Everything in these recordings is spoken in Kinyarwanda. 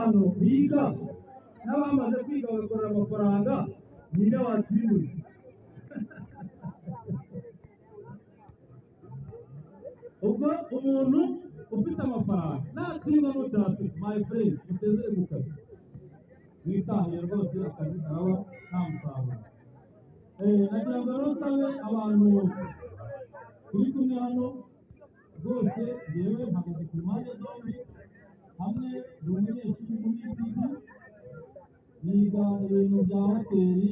abantu biga n'abamaze kwiga bagakorera amafaranga ninde watwimura ubwo umuntu ufite amafaranga natsindwa n'utatu my friend mutezere mu kazi mwitahiye rwose akazi kaba nta musaruro nagira ngo rero nsabe abantu turi kumwe hano rwose yewe mpagaze ku mpande zombi hamwe n'umunyeshuri muri iki niga ibintu bya hoteli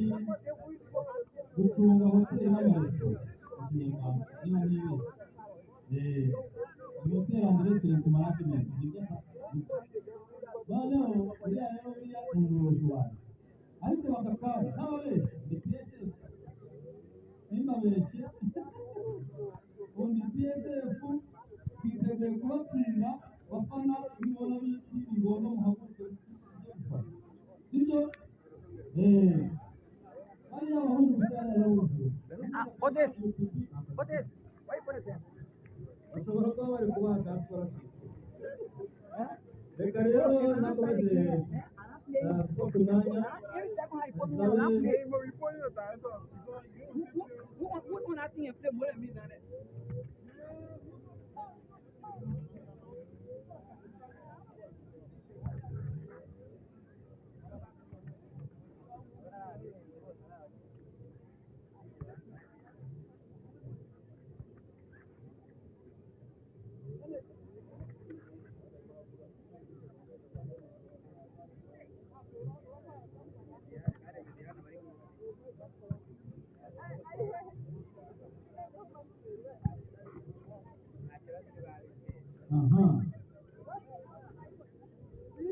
gucunga hoteli n'amaresitora ikinyarwanda niba nibe hoteli and restaurant management noneho uriya rero uriya umuyobozi wanjye ariko bakakaba n'ababeshyi ni PSF nimbabeshye undi PSF twiteguye kubatsinda bafana bibona bigomba muhaguruke sibyo bariya abahungu byara yarawuzuye bashobora kuba bari kubaha transport reka rero nakomeze kuko ku mwanya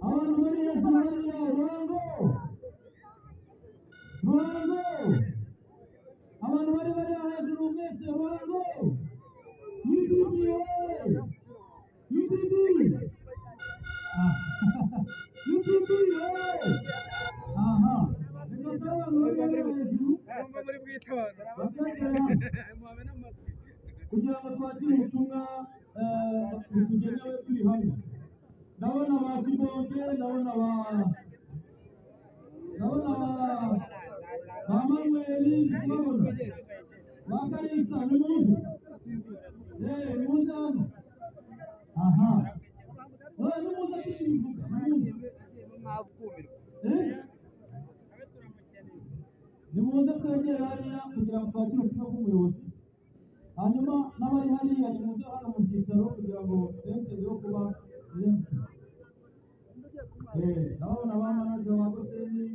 abantu bari hejuru hariya ruhango abantu bari hejuru mwese ruhango UTB aha kugira ngo twakire ubutumwa butugenewe turi hamwe ndabona ba Kibonge ndabona ba Manueli ndabona ba Kalisa n'umuntu n'umuntu hano aha n'umuntu akivuga nimuze twegere hariya kugira ngo twakire ubutumwa bw'umuyobozi hanyuma n'abari hariya nimuze hano mu byicaro kugira ngo twese yo kuba ndabona ba manager wa Goseni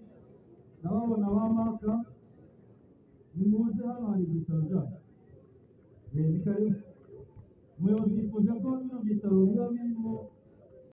ndabona ba Maka nimuze hano hari ibyicaro byacu ni karibu umuyobozi yifuza ko bino byicaro biba birimo